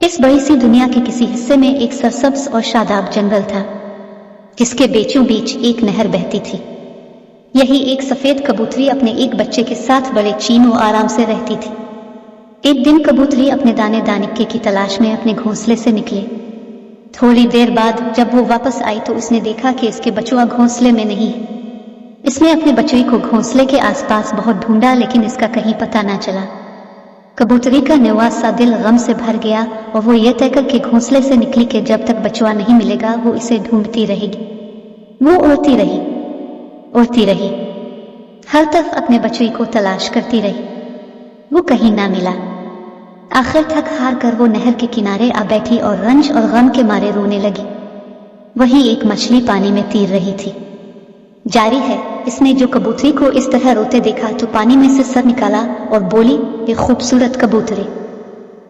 इस बड़ी सी दुनिया के किसी हिस्से में एक सरसब्ज और शादाब जंगल था, जिसके बीचों बीच एक नहर बहती थी। यही एक सफेद कबूतरी अपने एक बच्चे के साथ बड़े चैन और आराम से रहती थी। एक दिन कबूतरी अपने दाने दानिके की तलाश में अपने घोंसले से निकली। थोड़ी देर बाद जब वो वापस आई तो उसने देखा कि इसके बचुआ घोंसले में नहीं है। इसने अपने बच्चे को घोंसले के आसपास बहुत ढूंढा, लेकिन इसका कहीं पता ना चला। कबूतरी का नवासा दिल गम से भर गया और वो ये तय करके घोंसले से निकली कि जब तक बचुआ नहीं मिलेगा वो इसे ढूंढती रहेगी। वो उड़ती रही, हर तरफ अपने बच्चे को तलाश करती रही। वो कहीं ना मिला। आखिर थक हार कर वो नहर के किनारे आ बैठी और रंज और गम के मारे रोने लगी। वहीं एक मछली पानी में तैर रही थी। जारी है, इसने जो कबूतरी को इस तरह रोते देखा तो पानी में से सर निकाला और बोली, ये खूबसूरत कबूतरी,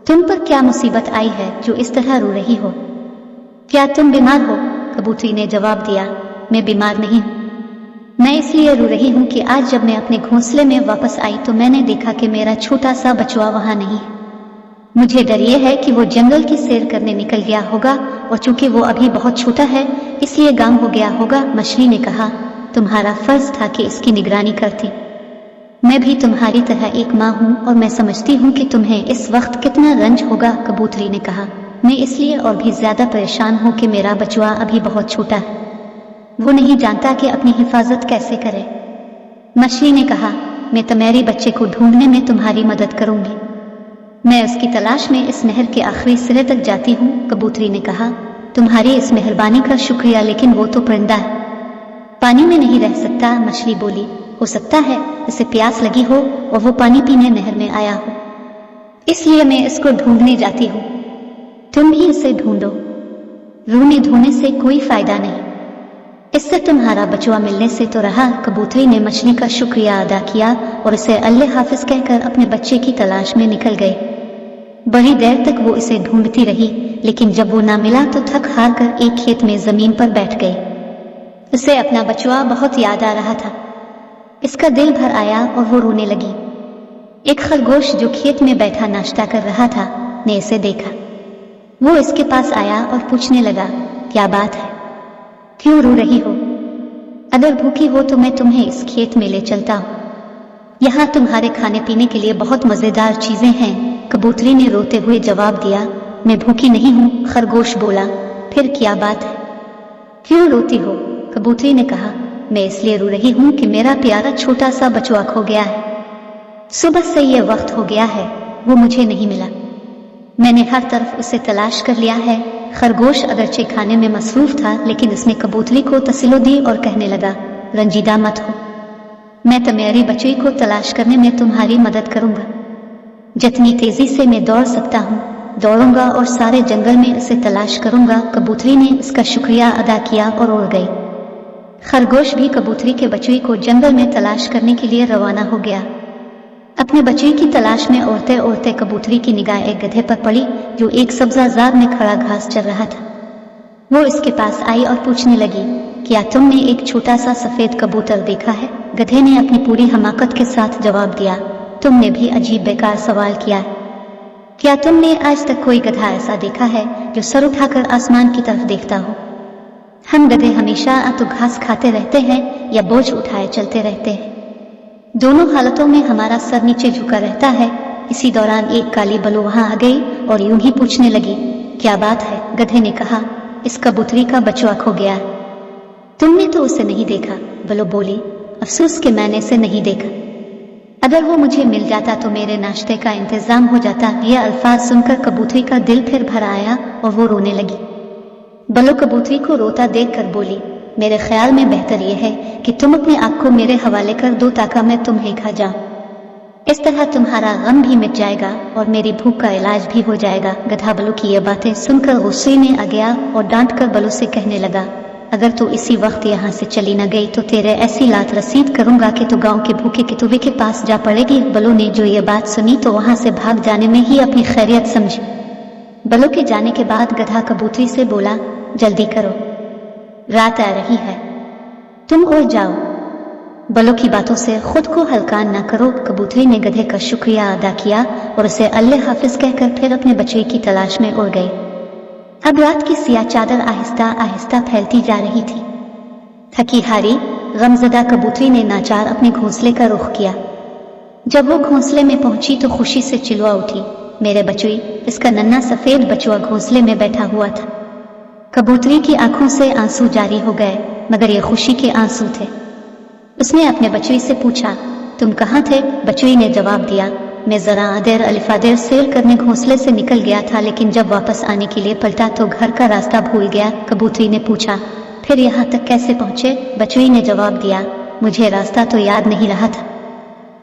तुम पर क्या मुसीबत आई है जो इस तरह रो रही हो? क्या तुम बीमार हो? कबूतरी ने जवाब दिया, मैं बीमार नहीं हूँ। मैं इसलिए रो रही हूँ कि आज जब मैं अपने घोंसले में वापस आई तो मैंने देखा कि मेरा छोटा सा बचुआ वहां नहीं है। मुझे डर ये है कि वो जंगल की सैर करने निकल गया होगा और चूंकि वो अभी बहुत छोटा है इसलिए गाम हो गया होगा। मछली ने कहा, तुम्हारा फर्ज था कि इसकी निगरानी करती। मैं भी तुम्हारी तरह एक माँ हूँ और मैं समझती हूँ कि तुम्हें इस वक्त कितना रंज होगा। कबूतरी ने कहा, मैं इसलिए और भी ज्यादा परेशान हूँ कि मेरा बचुआ अभी बहुत छोटा है। वो नहीं जानता कि अपनी हिफाजत कैसे करे। मछली ने कहा, मैं तुम्हारे बच्चे को ढूंढने में तुम्हारी मदद करूंगी। मैं उसकी तलाश में इस नहर के आखिरी सिरे तक जाती हूँ। कबूतरी ने कहा, तुम्हारी इस मेहरबानी का शुक्रिया, लेकिन वो तो परिंदा है, पानी में नहीं रह सकता। मछली बोली, हो सकता है इसे प्यास लगी हो और वो पानी पीने नहर में आया हो, इसलिए मैं इसको ढूंढने जाती हूँ। तुम भी इसे ढूंढो। रोने धोने से कोई फायदा नहीं, इससे तुम्हारा बचुआ मिलने से तो रहा। कबूतरी ने मछली का शुक्रिया अदा किया और इसे अल्लाह हाफिज कहकर अपने बच्चे की तलाश में निकल गए। बड़ी देर तक वो इसे ढूंढती रही, लेकिन जब वो ना मिला तो थक हार कर एक खेत में जमीन पर बैठ गई। उसे अपना बचुआ बहुत याद आ रहा था। इसका दिल भर आया और वो रोने लगी। एक खरगोश जो खेत में बैठा नाश्ता कर रहा था ने इसे देखा। वो इसके पास आया और पूछने लगा, क्या बात है, क्यों रो रही हो? अगर भूखी हो तो मैं तुम्हें इस खेत में ले चलता हूँ, यहाँ तुम्हारे खाने पीने के लिए बहुत मजेदार चीजें हैं। कबूतरी ने रोते हुए जवाब दिया, मैं भूखी नहीं हूँ। खरगोश बोला, फिर क्या बात है, क्यों रोती हो? कबूतरी ने कहा, मैं इसलिए रो रही हूँ कि मेरा प्यारा छोटा सा बचुआ खो गया है। सुबह से ये वक्त हो गया है, वो मुझे नहीं मिला। मैंने हर तरफ उसे तलाश कर लिया है। खरगोश अगरचे खाने में मसरूफ था, लेकिन उसने कबूतरी को तसल्ली दी और कहने लगा, रंजीदा मत हो, मैं तुम्हारे बच्चे को तलाश करने में तुम्हारी मदद करूंगा। जितनी तेजी से मैं दौड़ सकता हूँ दौड़ूंगा और सारे जंगल में इसे तलाश करूंगा। कबूतरी ने इसका शुक्रिया अदा किया और उड़ गई। खरगोश भी कबूतरी के बच्चे को जंगल में तलाश करने के लिए रवाना हो गया। अपने बच्चे की तलाश में उड़ते उड़ते कबूतरी की निगाह एक गधे पर पड़ी जो एक सब्जाजार में खड़ा घास चर रहा था। वो इसके पास आई और पूछने लगी, क्या तुमने एक छोटा सा सफेद कबूतर देखा है? गधे ने अपनी पूरी हमाकत के साथ जवाब दिया, तुमने भी अजीब बेकार सवाल किया है। क्या तुमने आज तक कोई गधा ऐसा देखा है जो सर उठाकर आसमान की तरफ देखता हो? हम गधे हमेशा तो घास खाते रहते हैं या बोझ उठाए चलते रहते हैं। दोनों हालतों में हमारा सर नीचे झुका रहता है। इसी दौरान एक काली बलू वहां आ गई और यूं ही पूछने लगी, क्या बात है? गधे ने कहा, इस कबूतरी का बचुआ खो गया। तुमने तो उसे नहीं देखा? बलू बोली, अफसोस कि मैंने इसे नहीं देखा। अगर वो मुझे मिल जाता तो मेरे नाश्ते का इंतजाम हो जाता। ये अल्फाज सुनकर कबूतरी का दिल फिर भर आया और वो रोने लगी। बलू कबूतरी को रोता देखकर बोली, मेरे ख्याल में बेहतर यह है कि तुम अपने आप को मेरे हवाले कर दो ताकि मैं तुम्हें खा जाऊं। इस तरह तुम्हारा गम भी मिट जाएगा और मेरी भूख का इलाज भी हो जाएगा। गधा बलू की ये बातें सुनकर गुस्से में आ गया और डांट कर बलू से कहने लगा, अगर तू इसी वक्त यहाँ से चली न गई तो तेरे ऐसी लात रसीद करूंगा कि तू गांव के भूखे कितुबे के पास जा पड़ेगी। बलू ने जो ये बात सुनी तो वहां से भाग जाने में ही अपनी खैरियत समझी। बलू के जाने के बाद गधा कबूतरी से बोला, जल्दी करो, रात आ रही है, तुम उड़ जाओ। बलों की बातों से खुद को हल्का न करो। कबूतरी ने गधे का शुक्रिया अदा किया और उसे अल्लाह हाफिज कहकर फिर अपने बच्चे की तलाश में उड़ गई। अब रात की सियाह चादर आहिस्ता आहिस्ता फैलती जा रही थी। थकी हारी गमज़दा कबूतरी ने नाचार अपने घोंसले का रुख किया। जब वो घोंसले में पहुंची तो खुशी से चिल्ला उठी, मेरे बचुई! इसका नन्हा सफेद बचुआ घोंसले में बैठा हुआ था। कबूतरी की आंखों से आंसू जारी हो गए, मगर ये खुशी के आंसू थे। उसने अपने बचुई से पूछा, तुम कहाँ थे? बचुई ने जवाब दिया, मैं जरा आदेर अलिफादेर सैर करने घोंसले से निकल गया था, लेकिन जब वापस आने के लिए पलटा तो घर का रास्ता भूल गया। कबूतरी ने पूछा, फिर यहाँ तक कैसे पहुंचे? बचुई ने जवाब दिया, मुझे रास्ता तो याद नहीं रहा था,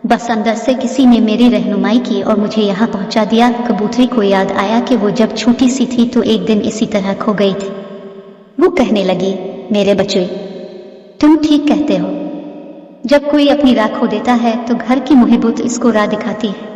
बस अंदर से किसी ने मेरी रहनुमाई की और मुझे यहाँ पहुंचा दिया। कबूतरी को याद आया कि वो जब छोटी सी थी तो एक दिन इसी तरह खो गई थी। वो कहने लगी, मेरे बचुई, तुम ठीक कहते हो, जब कोई अपनी राह खो देता है तो घर की मुहिब्बत इसको राह दिखाती है।